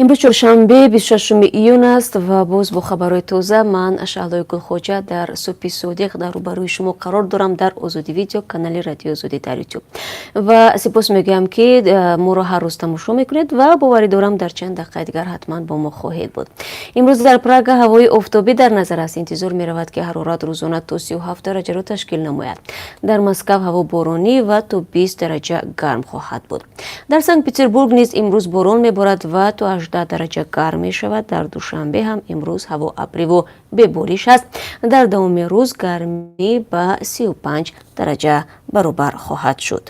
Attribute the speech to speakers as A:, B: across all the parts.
A: امروز چهارشنبه 26 ایون است و باز با خبرهای تازه من شعلای گلخوجه در صبح صادق در روبروی شما قرار دارم در آزادی ویدیو کانال رادیو آزادی در یوتیوب و سپاس میگم که ما را هر روز تماشا میکنید و باوری دارم در چند دقیقه دیگر حتما با ما خواهید بود. امروز در پراگ هوای آفتابی در نظر است. انتظار میرود که حرارت روزانه تا 37 درجه را تشکیل نماید. در مسکو هوا بارانی و تا 20 درجه گرم خواهد بود. در سنت پترزبورگ نیز امروز باران میبارد و تا 18 درجه گرم می شود. در دوشنبه هم امروز هوا ابری و به بارش است. در دوام روز گرمی به 35 درجه برابر خواهد شد.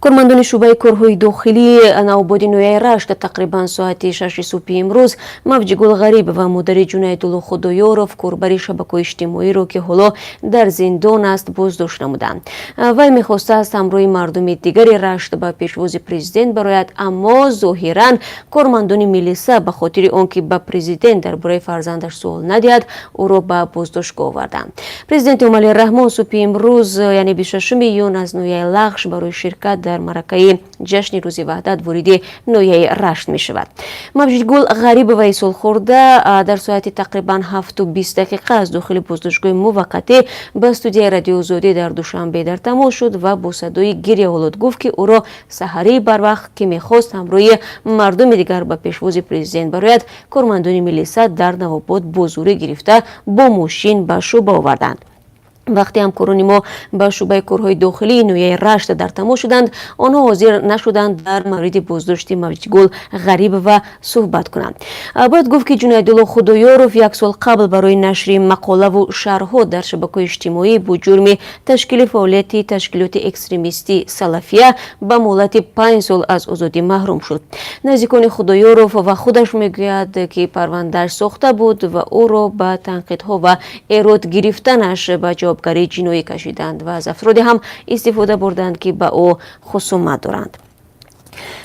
A: کارمندان شعبه کارهای داخلی نوآباد نویای رشت تقریبا ساعت 6 صبح امروز موج گل غریب و مدیر جنایدالله خدایارов کاربر شبکه‌های اجتماعی را که حالا در زندان است بازداشت نمودند. وی می‌خواسته است همراه مردم دیگری رشت به پیشواز پرزیدنت برآید، اما ظاهراً کارمندان میلیسا به خاطر آنکه به پرزیدنت درباره فرزندش سوال ندهد او را به بازداشتگاه آوردند. پرزیدنت امالی رحمان صبح امروز یعنی 26 ایون از نویای لغش برای شرکت در مرکه جشن روز وحدت وارد نویای رشت می شود. موج گل غریب و ایصال خورده در ساعت تقریبا 7:20 از داخل بازداشتگاه موقتی به استودیوی رادیو آزادی در دوشنبه در تماس شد و با صدای گریه آلود گفت که او را سحری بر وقت که میخواست همراه مردم دیگر به پیشواز پرزیدنت برآید، کارمندان میلیسا در نوآباد با زور گرفته با ماشین به شعبه آوردند. وقتی همکاران ما با شعبه کارهای داخلی نویای رشت در تماس شدند، آنها حاضر نشدند در مورد بازداشت موج گل غریب و صحبت کنند. باید گفت که جنایدالله خدایارov یک سال قبل برای نشر مقاله و شرح‌ها در شبکه‌های اجتماعی با جرم تشکیل فعالیت تشکیلات اکستریمیستی سلفیه به مهلت 5 سال از آزادی محروم شد. نزدیکان خدایارov و خودش میگوید که پرونده‌اش ساخته بود و او را به تنقیدها و ایراد گرفتنش به جوابگری جنایی کشیدند و از افرادی هم استفاده بردند که به او خصومت دارند.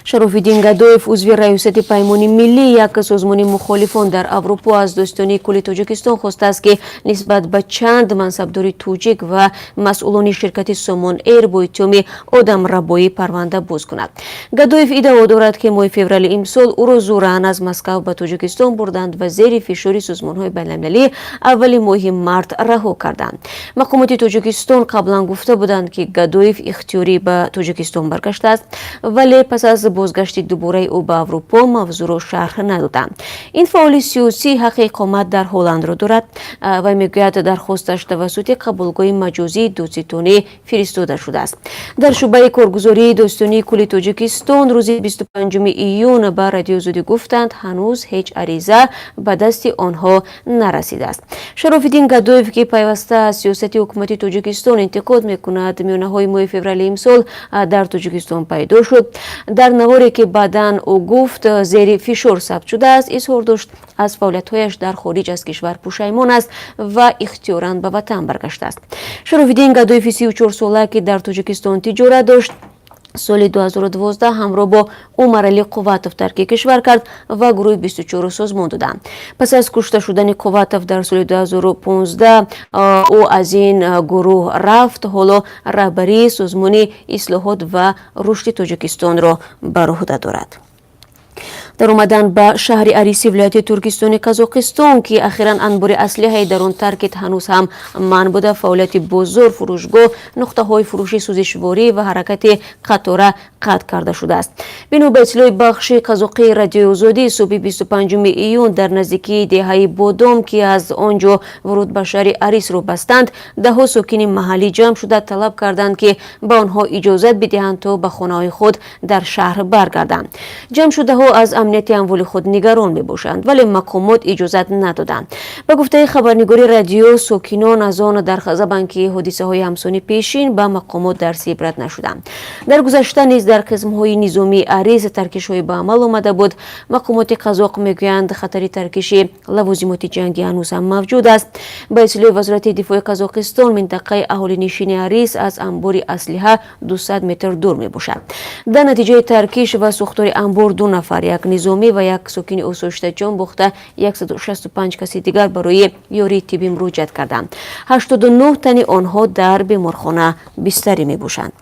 A: شراف‌الدین گدایف عضو ریاست پیمان ملی یک سازمان مخالفان در اروپا از دوستان کل تاجیکستان خواسته است که نسبت به چند منصبدار تاجیک و مسئولان شرکت سامان ایر با اتهام آدم ربایی پرونده باز کند. گدایف ادعا دارد که ماه فوریه امسال او را زوراً از مسکو به تاجیکستان بردند و زیر فشار سازمان‌های بین‌المللی اول ماه مارس رها کردند. مقامات تاجیکستان قبلا گفته بودند که گدایف اختیاری به تاجیکستان برگشته است، ولی پس از بازگشت دوباره او به اروپا موضوع را شرح ندادند. این فعال سیاسی حق اقامت در هلند را دارد و میگوید درخواستش توسط قبولگاه مجازی دادستانی فرستاده شده است. در شعبه کارگزاری دوستانی کل تاجیکستان روز 25 ایون به رادیو آزادی گفتند هنوز هیچ عریضه به دست آنها نرسیده است. شراف‌الدین گدایف که پیوسته از سیاست حکومت تاجیکستان انتقاد میکند میانه‌های ماه فوریه امسال در تاجیکستان پیدا شد. در نواری که بعداً او گفت زیر فشار ثبت شده است، اظهار داشت از فعالیت‌هایش در خارج از کشور پشیمان است و اختیاراً به وطن برگشته است. شراف‌الدین گدایف 34 ساله که در تاجیکستان تجارت داشت سال 2012 همراه با عمر علی قواتوف ترک کشور کرد و گروه 24 سازمان دادند. پس از کشته شدن قواتوف در سال 2015 او از این گروه رفت. حالا رهبری سازمان اصلاحات و رشد تاجیکستان را بر عهده دارد. در اومدن به شهر اریسی ولایت ترکستان قزاقستان که اخیراً انبار اسلحه در آن ترک هنوز هم منع بوده، فعالیت بازار، فروشگاه، نقطه های فروشی سوزشواری و حرکت قطاره قطع کرده شده است. بنا به اطلاع بخش قزاقی رادیو آزادی صبح 25 ایون در نزدیکی دهه بادام که از آنجا ورود به شهر اریس را بستند، ده ساکن محلی جمع شده طلب کردند که به آنها اجازت بدهند تا به خانه‌های خود در شهر برگردند. جمع شده ها از امنیت اموال خود نگران می باشند، ولی مقامات اجازت ندادند. به گفته خبرنگاری رادیو ساکنان از آن در خزبند که حادثه های همسانی پیشین به مقامات درس عبرت نشدند. در گذشته نیز در قسم های نظامی اریز ترکش های به عمل آمده بود. مقامات قزاق میگویند خطر ترکش لوازمات جنگی هنوز هم موجود است. به اطلاع وزارت دفاع قزاقستان منطقه اهالی نشین اریز از انبار اسلحه 200 متر دور می باشد. در نتیجه ترکش و سوختار انبار 2 نفر، یک نظامی و یک ساکن آسایشته جان باخته، 165 کسی دیگر برای یاری طبی مراجعت کردند. 89 تن آنها در بیمارخانه بستری می باشند.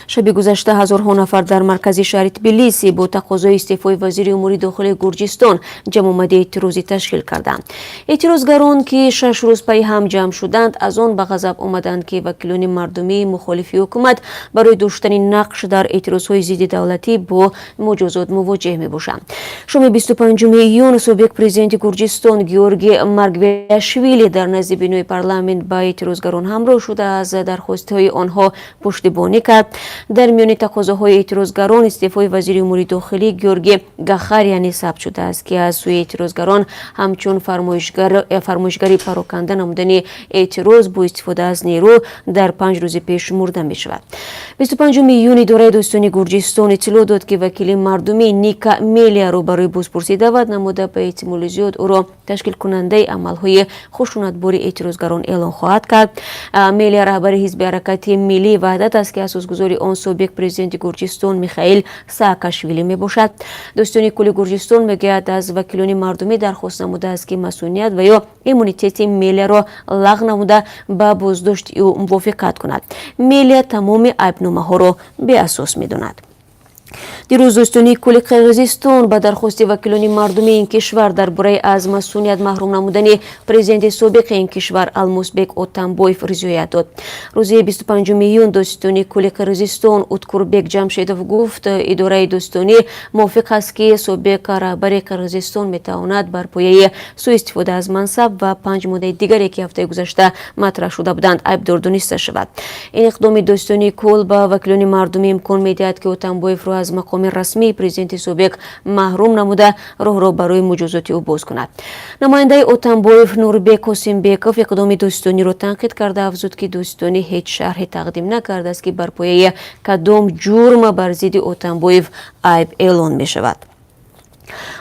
A: шаби гузашта ҳазорҳо нафар дар маркази шаҳри Тбилиси бо тақозои истеъфои вазири умури дохилии Гурҷистон ҷамъомади эътирозӣ ташкил карданд. Эътирозгарон ки 6 рӯз пайи ҳам ҷамъ шуданд аз он ба ғазаб омаданд ки вакилони мардумии мухолифи ҳукумат барои доштани нақш дар эътирозҳои зидди давлатӣ бо муҷозот мувоҷеҳ мебошанд. шоми 25 июн собиқ президенти Гурҷистон Георгий Маргвелашвили дар назди бинои парламент ба эътирозгарон ҳамроҳ шуда аз дархостиҳои онҳо пуштибонӣ кард. дар миёни тақозоҳои эътирозгарон истеъфои вазири умури дохилӣ Георгий Гахаряни сабт шудааст ки аз сӯи эътирозгарон ҳамчун фармоишгари пароканда намудани эътироз бо истифода аз нерӯ дар 5 рӯзи пеш мурда мешавад. 25 июн идораи достони Гурҷистон иттилоъ дод ки вакили мардумӣ Ника Мелияро барои бозпурсӣ даъват намуда ба эҳтимоли зиёд ӯро ташкилкунандаи амалҳои хушунатбори эътирозгарон эълон хоҳад кард. Мелия раҳбари ҳизби ҳаракати Миллии ваҳдат аст ки асосгузори он собиқ президенти Гурҷистон Михаил Саакашвили мебошад. достони кулли Гурҷистон мегӯяд аз вакилони мардумӣ дархост намудааст ки масъуният ва ё иммунитети Мелияро лағв намуда ба боздошти ӯ мувофиқат кунад. Мелия тамоми айбномаҳоро беасос медонад. дирӯз достони кулли Қирғизистон ба дархости вакилони мардумии ин кишвар дар бораи аз масъуният маҳрум намудани президенти собиқи ин кишвар Алмусбек Отамбоев ризоят дод. рӯзи 25 июн достони кулли Қирғизистон Уткурбек Ҷамшедов гуфт идораи достонӣ мувофиқ аст ки собиқ раҳбари Қирғизистон метавонад бар пояи сӯистифода аз мансаб ва 5 моддаи дигаре ки ҳафтаи гузашта матраҳ шуда буданд айбдор дониста шавад. ин иқдоми достони кул ба вакилони мардумӣ имкон медиҳад ки Отамбоевро аз мақоми расмии президенти собиқ маҳрум намуда роҳро барои муҷозоти ӯ боз кунад. намояндаи Отамбоев Нурбек Ҳосинбеков иқдоми достониро танқид карда афзуд ки достонӣ ҳеҷ шарҳе тақдим накардааст ки бар пояи кадом ҷурм бар зидди Отамбоев айб эълон мешавад.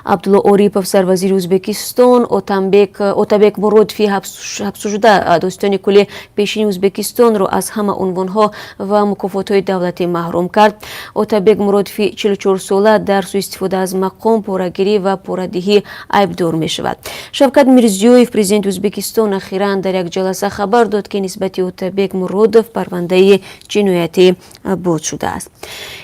A: Абдулло Орипов сарвазири Ӯзбекистон Отабек Муродфи ҳабсшуда достони кулли пешини Ӯзбекистонро аз ҳама унвонҳо ва мукофотҳои давлатӣ маҳрум кард. Отабек Муродфи 44-сола дар сӯистифода аз мақом порагирӣ ва порадиҳӣ айбдор мешавад. Шавкат Мирзиёев президенти Ӯзбекистон ахиран дар як ҷаласа хабар дод ки нисбати Отабек Муродов парвандаи ҷиноятӣ боз шудааст.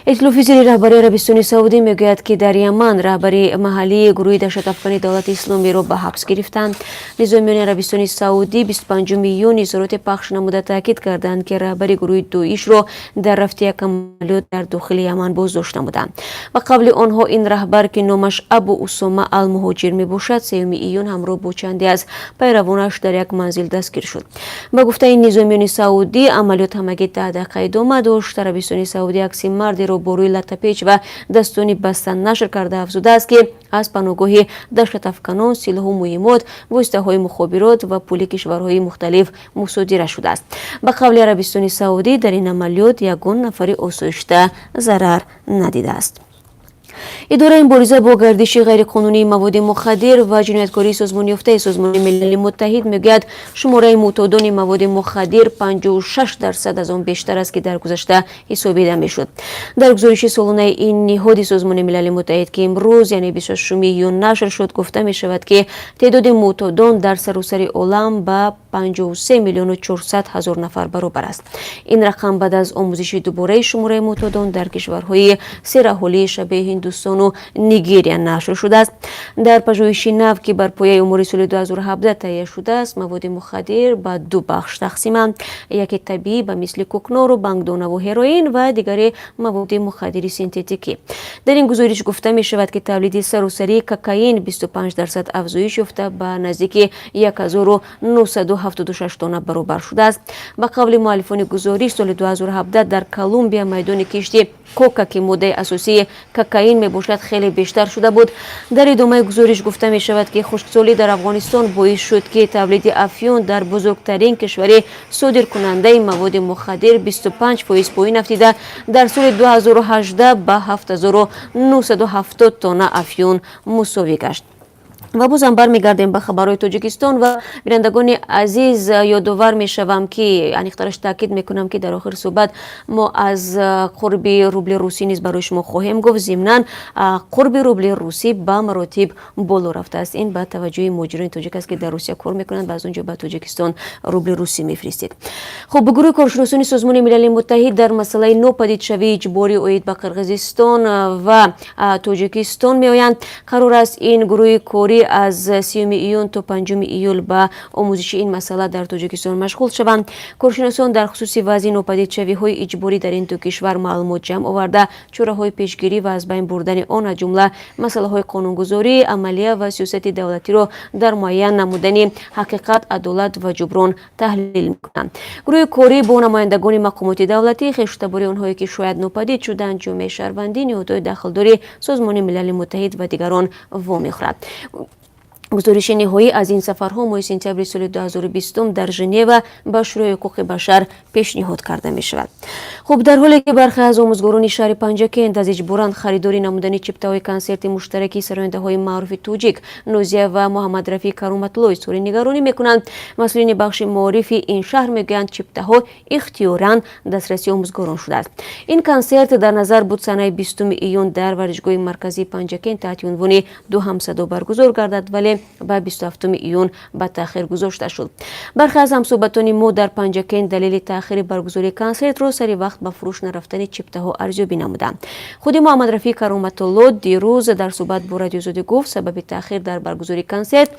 A: иттилофи зери раҳбари Арабистони Саудӣ мегӯяд ки дар Яман раҳбари маҳаллии гурӯҳи даҳшатафкани давлати исломиро ба ҳабс гирифтанд. низомиёни Арабистони Саудӣ 25 июн изҳороте пахш намуда таъкид карданд ки раҳбари гурӯҳи Доишро дар рафти як амалиёт дар дохили Яман боздошт намуданд. ва қабли онҳо ин раҳбар ки номаш Абу Усома Ал-Муҳоҷир мебошад 3 июн ҳамроҳ бо чанде аз пайравонаш дар як манзил дастгир шуд. ба гуфтаи низомиёни Саудӣ амалиёт ҳамагӣ 10 дақиқа идома дошт. Арабистони Саудӣ акси мардеро бо рӯи латтапеч ва дастони баста нашр карда афзудааст ки аз паноҳгоҳи даҳшатафканон силоҳу муҳимот воситаҳои мухобирот ва пули кишварҳои мухталиф мусодира шудааст. ба қавли Арабистони Саудӣ дар ин амалиёт ягон нафари осоишта зарар надидааст. идораи мубориза бо гардиши ғайриқонунии маводи мухаддир ва ҷинояткории созмонёфтаи Созмони Милали Муттаҳид мегӯяд шумораи мӯътодони маводи мухаддир 56% аз он бештар аст ки дар гузашта ҳисобида мешуд. дар гузориши солонаи ин ниҳоди Созмони Милали Муттаҳид ки имрӯз яъне 26 июн нашр шуд гуфта мешавад ки теъдоди мӯътодон дар саросари олам ба 53 миллиону 400 ҳазор нафар баробар аст. ин рақам баъд аз омӯзиши дубораи шумораи мӯътодон дар кишварҳои сераҳолии шабеҳи Ҳиндустону Нигерия нашр шудааст. дар пажӯҳиши нав ки бар пояи умури соли 2017 таҳия шудааст, маводи мухаддир ба ду бахш тақсиманд. яке табиӣ ба мисли кӯкнору бангдонаву ҳероин ва дигаре маводи мухаддири синтетикӣ. дар ин гузориш гуфта мешавад ки тавлиди саросарии кокаин 25% афзоиш ёфта ба наздики 1976 тонна баробар шудааст. ба қавли муаллифони гузориш соли 2017 дар Колумбия майдони кишти кока ки моддаи асосии кокаин мебошад хеле бештар шуда буд. дар идомаи гузориш гуфта мешавад ки хушксолӣ дар Афғонистон боис шуд ки тавлиди афён дар бузургтарин кишвари содиркунандаи маводи мухаддир 25% поин афтида дар соли 2018 ба 7970 тонна афён мусовӣ гашт. و بازم برمیگردیم به خبرهای تاجیکستان و بینندگان عزیز یادآور میشوم که یعنی اختارش تاکید میکنم که در آخر صحبت ما از قرب روبل روسی نیز برای شما خواهیم گفت. ضمناً قرب روبل روسی به مراتب بالا رفته است. این به توجه مهاجران تاجیک است که در روسیه کار میکنند و از اونجا به تاجیکستان روبل روسی میفرستید. خب گروه کارشناسان سازمان ملل متحد در مسئله نوپدید شوی اجباری عاید به قرقیزستان و تاجیکستان میآیند. قرار است این گروه کاری از 30 ایون تا 5 ایول به آموزش این مسئله در تاجیکستان مشغول شوند. کارشناسان در خصوص وضع نوپدید شوی های اجباری در این دو کشور معلومات جمع آورده چاره‌های پیشگیری و از بین بردن آن از جمله مسئله های قانونگذاری، عملیه و سیاست دولتی را در معین نمودن حقیقت، عدالت و جبران تحلیل می‌کنند. گروه کاری با نمایندگان مقامات دولتی، خویشتباری آنهایی که شاید نوپدید شدند، جامعه شهروندی، نهادهای داخلداری، سازمان ملل متحد و دیگران وامی خورد. گزارش نهایی از این سفرها ماه سپتامبر سال 2020 در ژنو به شورای حقوق بشر پیشنهاد کرده می شود. خب در حالی که برخی از آموزگاران شهر پنجکند از اجباراً خریداری نمودن چپته‌های کنسرت مشترکی سراینده‌های معروف توجیک نوزیه و محمد رفیع کرامت‌الله سوری نگرانی می‌کنند، مسئولین بخش معارف این شهر می‌گویند چپته‌ها اختیاراً دسترسی آموزگاران شده است. این کنسرت در نظر بود سنه 20 ایون در ورزشگاه مرکزی پنجکند تحت عنوان 2 همصدا برگزار گردد، ولی به 27 ایون به تاخیر گذاشته شد. برخی از همصحبتان ما در پنجکند دلیل تاخیر برگزاری کنسرت را سری وقت به فروش نرفتن چپته‌ها ارزیابی نمودند. خود محمد رفیع کرامت‌الله دیروز در صحبت با رادیو آزادی گفت سبب تاخیر در برگزاری کنسرت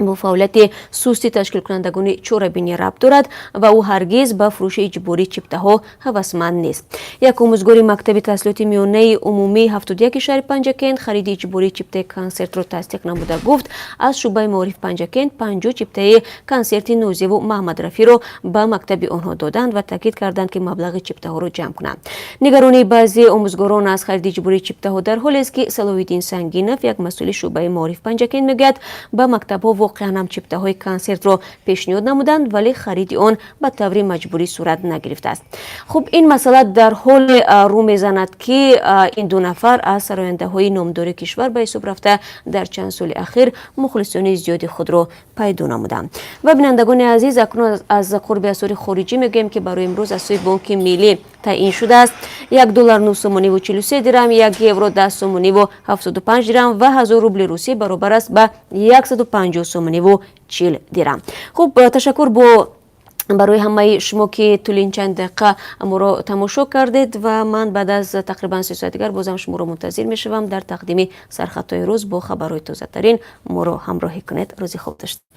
A: با فعالیت سستی تشکیل کنندگان چوربینی ربط دارد و او هرگز به فروش اجباری چپته‌ها هوسمند نیست. یک آموزگار مکتب تحصیلات میانه عمومی 71 شهر پنجکند خرید اجباری چپته کنسرت را تصدیق نموده گفت از شعبه معارف پنجکند 50 چپته کنسرت نوزیه و محمد رفیع را به مکتب آنها دادند و تاکید کردند که مبلغ چپته‌ها را جمع کنند. نگرانی بعضی آموزگاران از خرید اجباری چپته‌ها در حالی است که صلاح‌الدین سنگینف یک مسئول شعبه معارف پنجکند میگوید به مکتب‌ها واقعا هم چپته‌های کنسرت را پیشنهاد نمودند ولی خرید آن به طور مجبوری صورت نگرفته است. خب این مسئله در حال رو میزند که این دو نفر از سراینده‌های نامدار کشور به حساب رفته در چند سال اخیر مخلصان زیادی خود را پیدا نمودند. و بینندگان عزیز اکنون از قرب اسعار خارجی میگویم که برای امروز از سوی بانک ملی تعیین شده است $1 9 سومانی و 43 درهم، 1 یورو 10 سومانی و 75 درهم و 1000 روبل روسی برابر است به 150 سومانی و 40 درهم. خب تشکر برای همه شما که طول چند دقیقه ما را تماشا کردید و من بعد از تقریبا 3 ساعت دیگر بازم شما را منتظر می شوم در تقدیم سرخطهای روز با خبرهای تازه ترین. ما را همراهی کنید. روزی خوب داشته